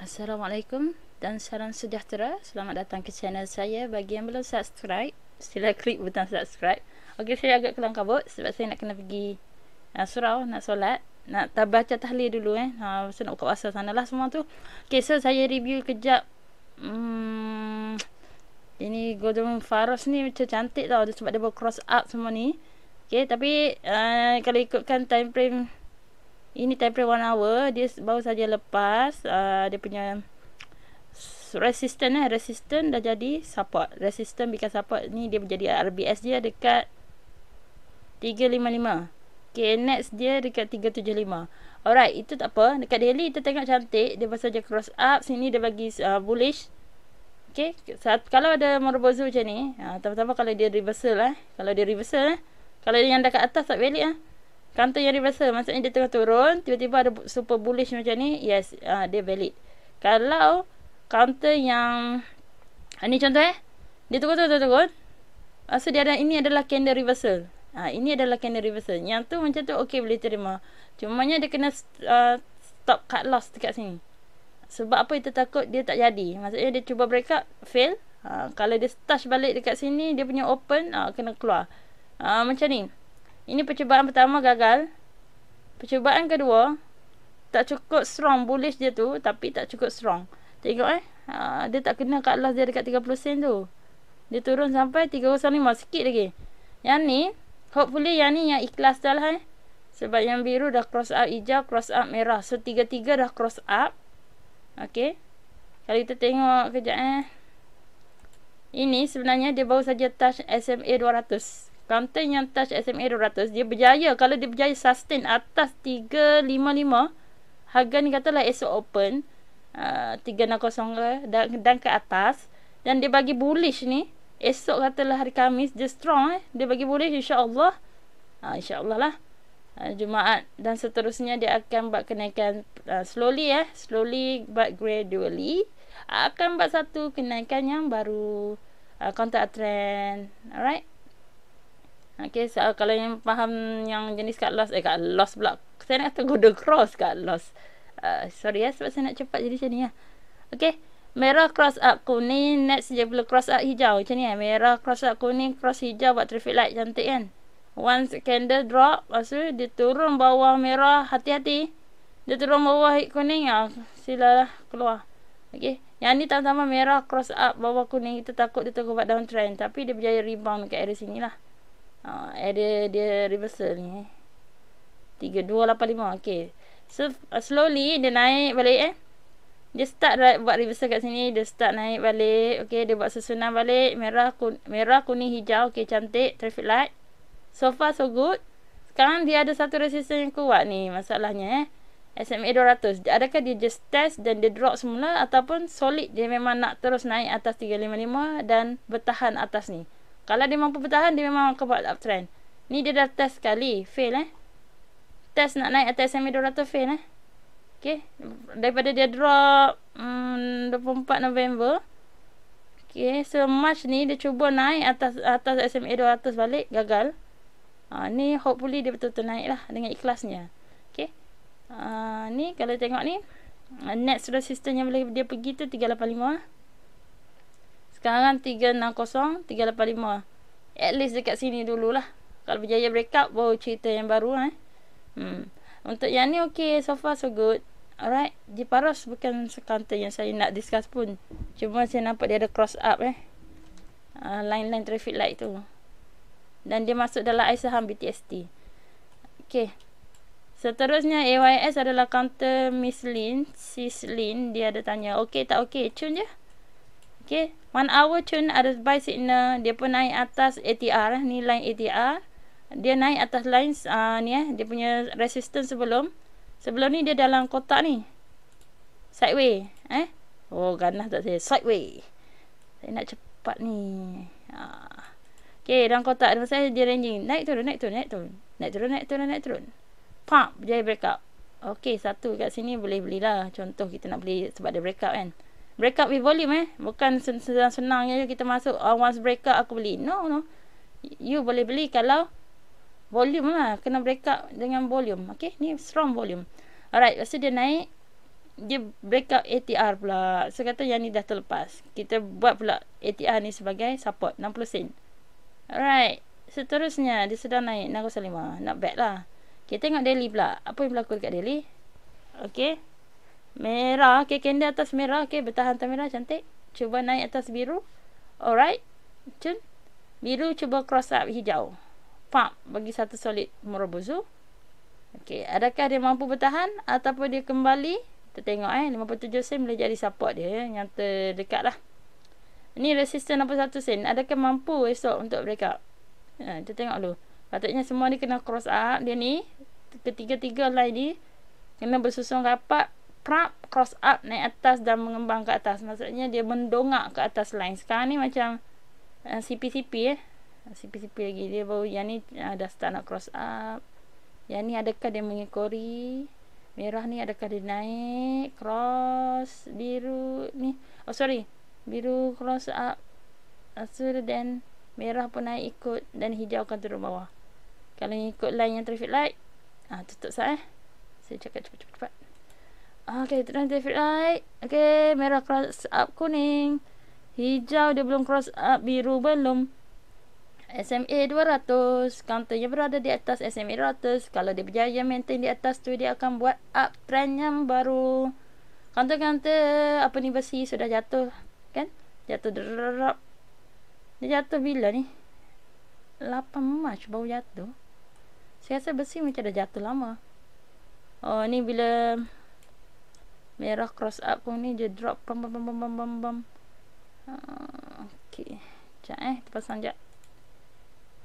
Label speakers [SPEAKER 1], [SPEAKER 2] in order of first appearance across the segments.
[SPEAKER 1] Assalamualaikum dan salam sejahtera. Selamat datang ke channel saya. Bagi yang belum subscribe, sila klik butang subscribe. Okey, saya agak kelang kabut sebab saya nak kena pergi surau, nak solat, nak baca tahlil dulu saya nak buka puasa sanalah semua tu. Okey, so saya review kejap. Ini Golden Pharos ni macam cantik tau sebab dia bawa cross up semua ni. Okey, tapi kalau ikutkan time frame ini, time frame 1 hour, dia baru saja lepas dia punya resistant resistant dah jadi support. Resistant become support ni dia menjadi RBS dia dekat 355. Okay, next dia dekat 375. Alright, itu tak apa. Dekat daily kita tengok cantik, dia baru saja cross up. Sini dia bagi bullish. Okay, kalau ada Marubozu macam ni, terutama kalau dia reversal kalau dia reversal kalau yang dekat atas tak valid counter yang reversal, maksudnya dia tengah turun, tiba-tiba ada super bullish macam ni, yes, dia valid. Kalau counter yang ni contoh dia turun, so dia ada, ini adalah candle reversal. Ini adalah candle reversal. Yang tu macam tu okey, boleh terima. Cumanya dia kena stop cut loss dekat sini. Sebab apa? Itu takut dia tak jadi. Maksudnya dia cuba break up, fail. Kalau dia touch balik dekat sini, dia punya open, kena keluar. Macam ni. Ini percubaan pertama gagal. Percubaan kedua tak cukup strong bullish dia tu, tapi tak cukup strong. Tengok dia tak kena kat loss dia dekat 30 sen tu. Dia turun sampai 305 sikit lagi. Yang ni hopefully yang ni yang ikhlas dah lah sebab yang biru dah cross up hijau, cross up merah. So 3-3 dah cross up. Okey. Kalau kita tengok kejap ini sebenarnya dia baru saja touch SMA 200. Counter yang touch SMA 200, dia berjaya. Kalau dia berjaya sustain atas 355, harga ni katalah esok open 360 dan ke atas, dan dia bagi bullish ni esok katalah hari Khamis, dia strong dia bagi bullish, insya-Allah. Insya-Allah lah. Jumaat dan seterusnya dia akan buat kenaikan slowly slowly but gradually akan buat satu kenaikan yang baru, counter uptrend. Alright. Okay, so kalau yang faham yang jenis cut loss, cut loss pula. Saya nak kata golden cross cut loss. Sorry sebab saya nak cepat jadi macam ni Okay, merah cross up kuning, next dia boleh cross up hijau macam ni merah cross up kuning, cross hijau buat traffic light cantik kan. Once candle drop, maksud dia turun bawah merah, hati-hati. Dia turun bawah kuning, silalah keluar. Okay, yang ni tambah merah cross up bawah kuning, kita takut dia terus buat downtrend, tapi dia berjaya rebound ke area sini lah. Area dia reversal ni 3285. Okay, so slowly dia naik balik dia start buat reversal kat sini, dia start naik balik. Okay, dia buat susunan balik merah kuning hijau. Okay, cantik traffic light. So far so good. Sekarang dia ada satu resistance yang kuat ni masalahnya SMA 200. Adakah dia just test dan dia drop semula, ataupun solid dia memang nak terus naik atas 355 dan bertahan atas ni. Kalau dia mampu bertahan, dia memang akan buat uptrend. Ni dia dah test sekali, fail Test nak naik atas SMA 200, fail Okay, daripada dia drop 24 November. Okay, so March ni dia cuba naik atas SMA 200 balik, gagal. Ni hopefully dia betul-betul naik lah dengan ikhlasnya. Okay, ni kalau tengok ni next resistance yang boleh dia pergi tu 385. Sekarang 360, 385. At least dekat sini dululah. Kalau berjaya breakout, baru cerita yang baru Untuk yang ni okay, so far so good. Alright, di Pharos bukan counter yang saya nak discuss pun. Cuma saya nampak dia ada cross up line-line traffic light tu. Dan dia masuk dalam I saham BTST. Okay, seterusnya AYS adalah counter Miss Lin, Sis Lin. Dia ada tanya okay tak okay, cun je. Okay, 1 hour cun ada buy signal. Dia pun naik atas ATR. Ni line ATR. Dia naik atas line ni dia punya resistance sebelum ni dia dalam kotak ni. Sideway. Ganas tak saya. Sideway. Saya nak cepat ni. Okay, dalam kotak saya dia ranging. Naik turun. Naik turun. Pump. Berjaya breakout. Okay, satu kat sini boleh belilah. Contoh kita nak beli sebab dia breakout kan. Breakout with volume bukan senang-senangnya kita masuk once breakout aku beli. No. You boleh beli kalau volume lah, kena breakout dengan volume. Okay, ni strong volume. Alright, lepas tu dia naik dia break up ATR pula. So kata yang ni dah terlepas. Kita buat pula ATR ni sebagai support 60 sen. Alright. Seterusnya dia sedang naik 605. Not bad lah. Kita tengok daily pula. Apa yang berlaku dekat daily? Okay. Merah. Okay, candle atas merah. Okay, bertahan atas merah. Cantik. Cuba naik atas biru. Alright. Cun. Biru cuba cross up hijau. Pump. Bagi satu solid Morobozu. Okay. Adakah dia mampu bertahan? Ataupun dia kembali? Kita tengok 57 sen boleh jadi support dia. Yang terdekat lah. Ini resistance 61 sen. Adakah mampu esok untuk break up? Kita tengok dulu. Patutnya semua ni kena cross up. Dia ni. Ketiga-tiga line ni. Kena bersusun rapat. Prap. Cross up. Naik atas dan mengembang ke atas. Maksudnya dia mendongak ke atas line. Sekarang ni macam CP-CP CP-CP lagi. Dia baru yang ni dah start nak cross up. Yang ni adakah dia mengekori? Merah ni adakah dia naik? Cross. Biru ni. Oh sorry. Biru cross up. Dan merah pun naik ikut. Dan hijau akan turun bawah. Kalau ikut line yang traffic light. Tutup sah Saya cakap cepat-cepat. Okay, turun traffic light. Okay, merah cross up kuning. Hijau dia belum cross up. Biru belum. SMA 200. Counternya berada di atas SMA 200. Kalau dia berjaya maintain di atas tu, dia akan buat uptrend yang baru. Counter-counter apa ni, besi sudah jatuh. Kan? Jatuh drop. Dia jatuh bila ni? 8 Mac baru jatuh. Saya rasa besi macam dah jatuh lama. Oh, ni bila merah cross up pun ni dia drop. Bam. Okay. Sekejap terpasang sekejap.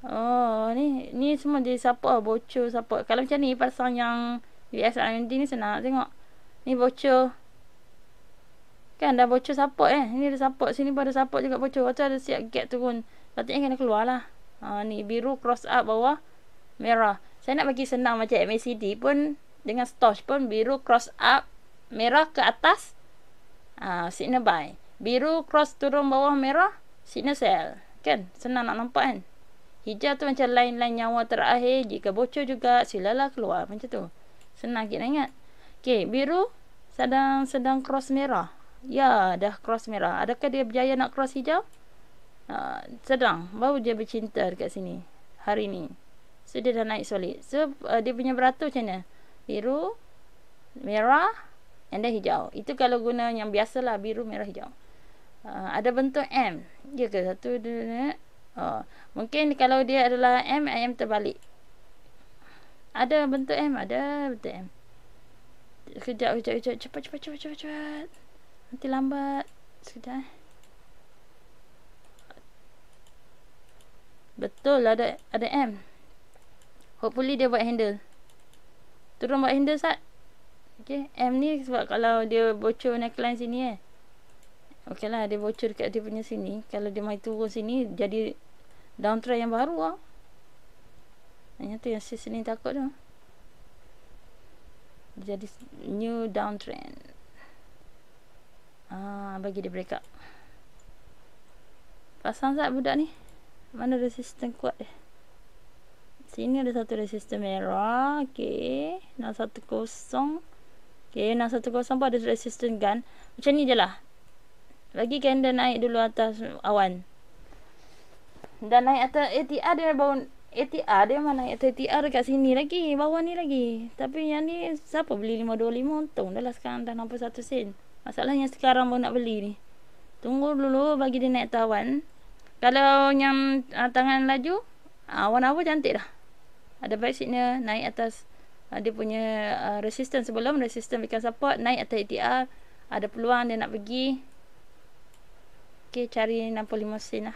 [SPEAKER 1] Oh, ni semua dia support, bocor support. Kalau macam ni pasang yang USRMD ni senang tengok. Ni bocor. Kan dah bocor support Ni ada support, sini pun ada support juga bocor. Lepas tu ada siap gap turun. Patutnya kena keluar lah. Ni biru cross up bawah, merah. Saya nak bagi senang macam MACD pun dengan Stoch pun biru cross up, merah ke atas. Signal buy. Biru cross turun bawah merah, signal sell. Kan? Senang nak nampak kan? Hijau tu macam line-line nyawa terakhir. Jika bocor juga, silalah keluar. Macam tu. Senang kita ingat. Okay, biru sedang cross merah. Ya, dah cross merah. Adakah dia berjaya nak cross hijau? Sedang. Baru dia bercinta dekat sini. Hari ni. So, dia dah naik solid. So, dia punya beratur macam mana? Biru, merah, and then hijau. Itu kalau guna yang biasalah. Biru, merah, hijau. Ada bentuk M. Ya ke? Satu, dua, mungkin kalau dia adalah M terbalik. Ada bentuk M. Ada bentuk M. Sekejap. Cepat. Nanti lambat. Sekejap. Betul ada M. Hopefully dia buat handle. Turun buat handle sat. Okay. M ni sebab kalau dia bocor neckline sini okey lah, dia bocor dekat dia punya sini. Kalau dia mai turun sini, jadi downtrend yang baru lah. Yang tu yang sis ni takut tu. Jadi new downtrend. Bagi dia break up. Pasang tak budak ni? Mana resisten kuat dia? Sini ada satu resisten merah. Okay. 610. Okay. 610 pun ada resisten gun. Macam ni je lah. Bagi candle naik dulu atas awan. Dan naik atas ATR dia baru. ATR dia mana naik atas ATR dekat sini lagi. Bawah ni lagi. Tapi yang ni siapa beli 525 untung. Dah lah sekarang dah 61 sen. Masalahnya sekarang baru nak beli ni. Tunggu dulu bagi dia naik atas awan. Kalau yang tangan laju. Awan apa cantik dah. Ada baik signal naik atas. Dia punya resistance sebelum. Resistance become support. Naik atas ATR. Ada peluang dia nak pergi. Okay, cari 65 sen lah.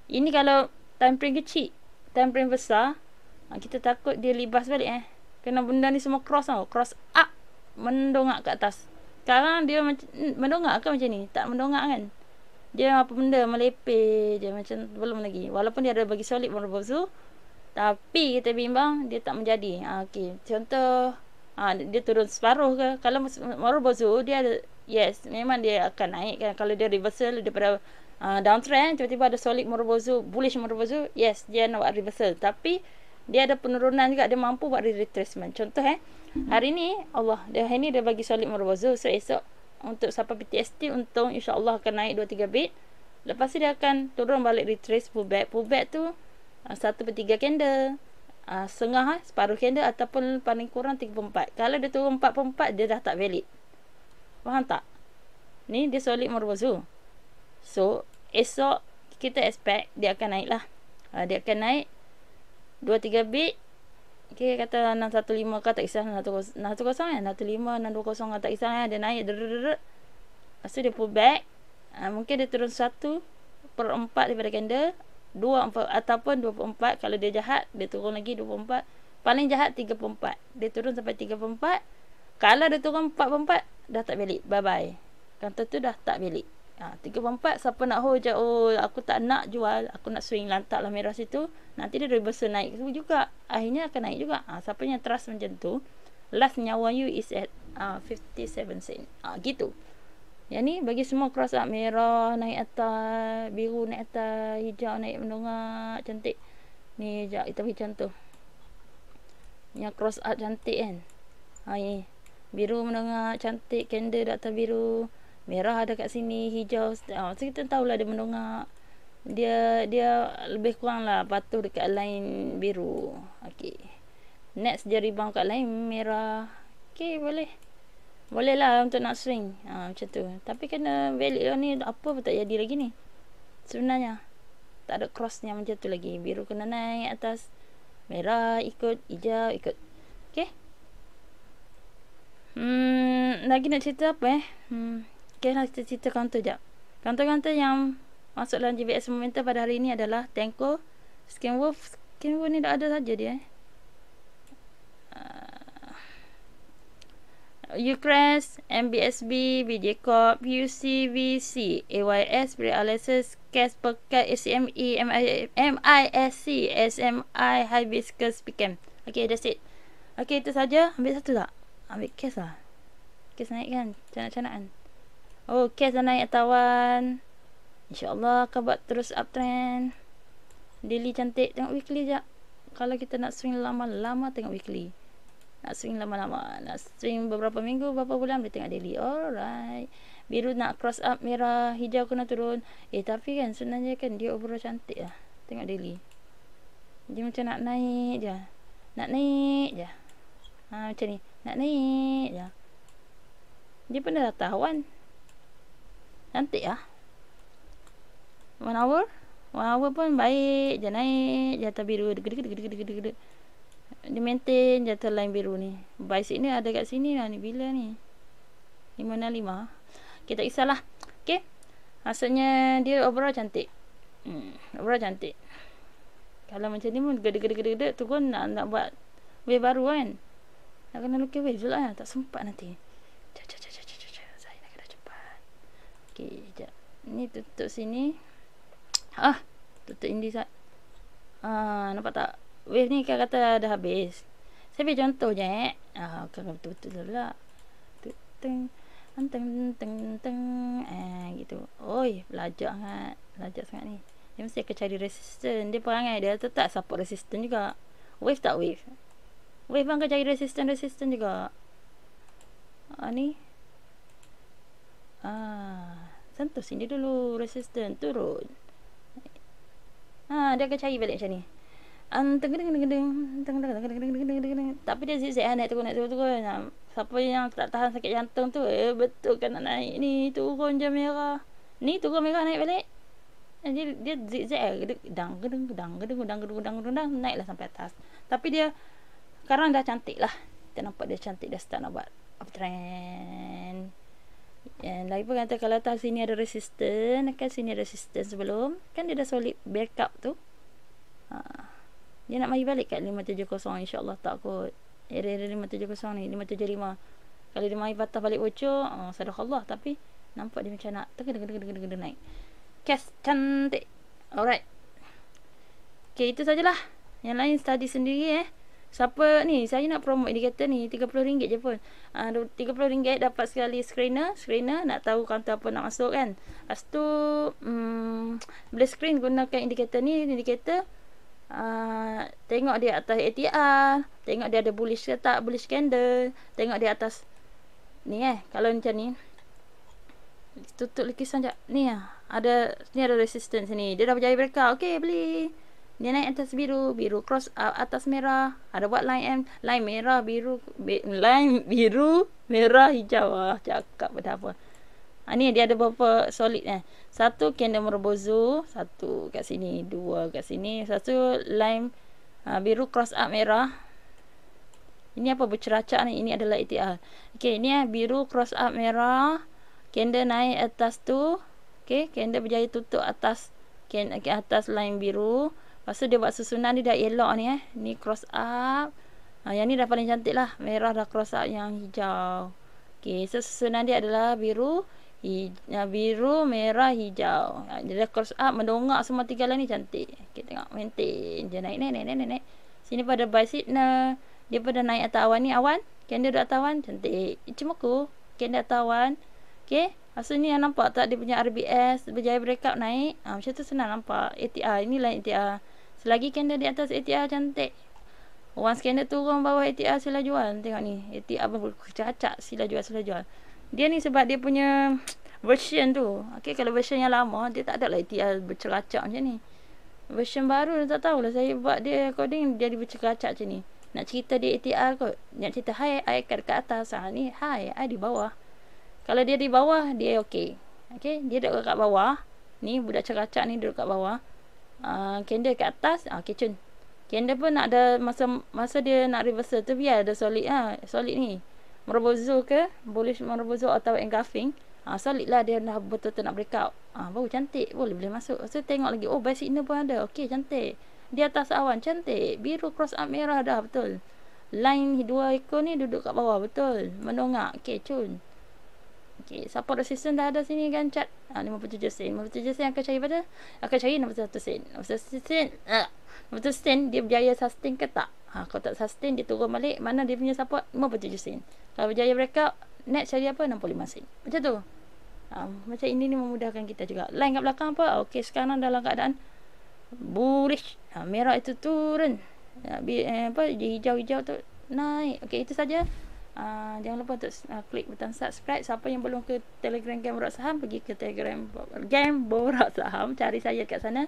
[SPEAKER 1] Ini kalau time frame kecil. Time frame besar. Kita takut dia libas balik Kerana benda ni semua cross tau. Cross up. Mendongak ke atas. Sekarang dia mendongak ke macam ni? Tak mendongak kan? Dia apa benda melepeh je macam belum lagi. Walaupun dia ada bagi solid Morobozu. Tapi kita bimbang dia tak menjadi. Okay. Contoh. Dia turun separuh ke. Kalau Morobozu dia ada. Yes, memang dia akan naik kan. Kalau dia reversal daripada downtrend, tiba-tiba ada solid Morobozu, bullish Morobozu, yes, dia nak buat reversal. Tapi Dia ada penurunan juga, dia mampu buat retracement. Contoh hari ni hari ni dia bagi solid merwazu. So esok untuk siapa PTSD untung insya-Allah akan naik 2-3 bit. Lepas tu dia akan turun balik retrace pullback. Pullback tu 1/3 candle. Setengah separuh candle ataupun paling kurang 3/4. Kalau dia turun 4/4 dia dah tak valid. Faham tak? Ni dia solid merwazu. So esok kita expect dia akan naik lah. Dia akan naik 2-3 bit. Okay, kata 615 ke tak kisah, 610 kan, 615, 620 tak kisah dia naik lepas tu dia pull back. Mungkin dia turun 1/4 daripada candle, 2/4 ataupun 2/4. Kalau dia jahat dia turun lagi 2/4. Paling jahat 3/4. Dia turun sampai 3/4. Kalau dia turun 4/4 dah tak valid, bye bye. Kata tu dah tak valid. 3/4 siapa nak hold je, aku tak nak jual, aku nak swing lantak lah merah situ, nanti dia reversal naik tu juga, akhirnya akan naik juga. Siapa yang trust macam tu, last nyawa you is at 57 sen. Gitu. Yang ni bagi semua cross up, merah naik atas, biru naik atas, hijau naik mendongak cantik. Ni sekejap kita bagi contoh yang cross up cantik kan. Ni biru mendongak cantik, candle di atas biru, merah ada kat sini, hijau. So kita tahulah dia mendongak. Dia lebih kurang lah patuh dekat line biru. Okey. Next dia rebound kat line merah. Okey, boleh. Boleh lah untuk nak swing. Macam tu. Tapi kena valid lah ni. Apa pun tak jadi lagi ni. Sebenarnya. Tak ada crossnya macam tu lagi. Biru kena naik atas. Merah ikut. Hijau ikut. Okey. Lagi nak cerita apa Okay lah, kita cerita counter jap. Counter yang masuk dalam GBS momentum pada hari ini adalah Tenko, Skinwolf. Skinwolf ni dah ada saja dia. Ucrest, MBSB, BJ Corp, UCVC, AYS, Realisis, Cash Pekat, ACME, MISC, SMI, Hibiscus, PCAM. Okay, that's it. Okay, itu saja. Ambil satu tak? Ambil cash lah. Cash naik kan? Canak-canak kan? Cash dah naik tawan. InsyaAllah akan buat terus uptrend. Daily cantik. Tengok weekly sekejap. Kalau kita nak swing lama-lama, tengok weekly. Nak swing lama-lama, nak swing beberapa minggu, beberapa bulan, boleh tengok daily. Alright. Biru nak cross up, merah, hijau kena turun. Tapi kan sebenarnya kan dia overall cantik lah. Tengok daily. Dia macam nak naik je. Nak naik je. Macam ni. Nak naik je. Dia pun dah tawan. Cantik lah. 1 hour. 1 hour pun baik je, naik je atas biru. Dia maintain je atas line biru ni. Bicycle ni ada kat sini lah ni. Bila ni 565. Okay, tak kisahlah. Okay, maksudnya dia overall cantik. Overall cantik. Kalau macam ni pun gede-gede tu pun nak buat wave baru kan. Nak kena lukis wave pula lah. Tak sempat nanti. Saya nak kena cepat. Okay, sekejap. Ni tutup sini. Tutup ini sat. Nampak tak? Wave ni kan kata dah habis. Saya bagi contoh je kan betul-betul pula. Teng gitu. Belajar sangat ni. Dia mesti akan cari resistance. Dia perangai dia tetap support resistance juga. Wave tak wave. Wave pun akan cari resistance juga. Ni sentuh sini dulu, resistance turun. Dia akan cari balik macam ni. Tapi dia zigzag naik turun. Siapa yang tak tahan sakit jantung tu, betul kan nak naik ni, turun je merah. Ni turun merah naik balik. Dia zigzag naiklah sampai atas. Tapi dia sekarang dah cantik lah. Kita nampak dia cantik, dah start nak buat uptrend. Dan lagi pun kata kalau atas sini ada resistance, kan sini ada resistance sebelum, kan dia dah solid backup tu. Dia nak mari balik kat 570, insya-Allah tak kot. Area 570 ni, 575. Kalau dia mari patah balik bocor, sadaqallah, tapi nampak dia macam nak tengah naik. Cash cantik. Alright. Okay, itu sajalah. Yang lain study sendiri Siapa ni, saya nak promote indikator ni RM30 je pun. RM30 dapat sekali screener. Nak tahu counter apa nak masuk kan. Lepas tu boleh screen gunakan indikator ni. Indikator Tengok dia atas ATR, tengok dia ada bullish ke tak, bullish candle, tengok dia atas ni kalau macam ni tutup lukisan sekejap ni ada resistance ni, dia dah berjaya breakout, okey beli. Dia naik atas biru, biru cross up atas merah, ada buat line merah biru, line biru merah hijau. Cakap pada apa. Ni dia ada berapa solid satu candle merbozo, satu kat sini, dua kat sini, satu line biru cross up merah. Ini apa berceracak ni, ini adalah ATR. okey, ni biru cross up merah, candle naik atas tu, okey, candle berjaya tutup atas atas line biru. Lepas tu dia buat susunan, dia dah elok ni ni cross up. Yang ni dah paling cantik lah, merah dah cross up yang hijau. okey, so susunan dia adalah biru, biru, merah, hijau. Dia dah cross up, mendongak semua tiga line ni cantik. okey, tengok maintain je, naik. Sini pada buy signal, dia pada naik atas awan ni, awan candle duduk atas awan, cantik. Ichimoku candle atas awan. okey, lepas ni nampak tak dia punya RBS berjaya breakout naik. Macam tu senang nampak ATR. Inilah ATR. Selagi candle di atas ATR cantik. Once candle turun bawah ATR, sila jual. Tengok ni, ATR bercacak, sila jual. Dia ni sebab dia punya version tu. okey, kalau version yang lama, dia tak ada lah ATR berceracak macam ni. Version baru tak tahulah, saya buat dia according dia berceracak macam ni. Nak cerita dia ATR kot. Nak cerita hi, I kat atas. Ni hi, I di bawah. Kalau dia di bawah, dia okey. okey, dia duduk kat bawah. Ni budak ceracak ni duduk kat bawah. Candle kat atas, kecun. Candle pun nak ada masa dia nak reversal tu, biar ada solid solid ni. Merbozo ke, bullish merbozo atau engulfing. Solid lah, dia dah betul-betul nak breakout. Baru cantik, boleh masuk. So tengok lagi, buy signal pun ada. okey, cantik. Di atas awan cantik, biru cross up merah dah betul. Line dua ekor ni duduk kat bawah betul, mendongak. okey, cun. okey, support resistance dah ada sini kan cat. 57 sen. 57 sen akan cari pada? Akan cari 61 sen. 61 sen. 61 sen dia berjaya sustain ke tak? Kalau tak sustain, dia turun balik. Mana dia punya support? 57 sen. Kalau berjaya breakout, next cari apa? 65 sen. Macam tu. Macam ini ni memudahkan kita juga. Line kat belakang apa? okey, sekarang dalam keadaan bullish. Merah itu turun. Hijau-hijau tu naik. okey, itu saja. Jangan lupa untuk klik butang subscribe. Siapa yang belum ke Telegram Game Borak Saham, pergi ke Telegram Game Borak Saham, cari saya kat sana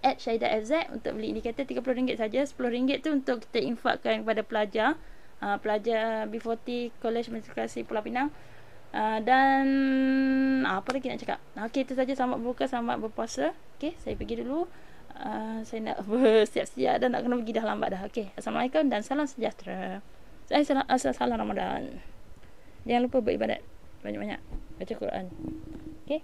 [SPEAKER 1] @ShaidaFZ untuk beli indikator RM30 saja. RM10 tu untuk kita infakkan kepada pelajar B40 College Matrikulasi Pulau Pinang. Dan apa lagi nak cakap? Okey, itu saja. Selamat berbuka, selamat berpuasa. okey, saya pergi dulu. Saya nak bersiap-siap dan nak kena pergi dah lambat dah. okey, Assalamualaikum dan salam sejahtera. Salam Ramadan. Jangan lupa beribadat banyak-banyak, baca Quran. okey.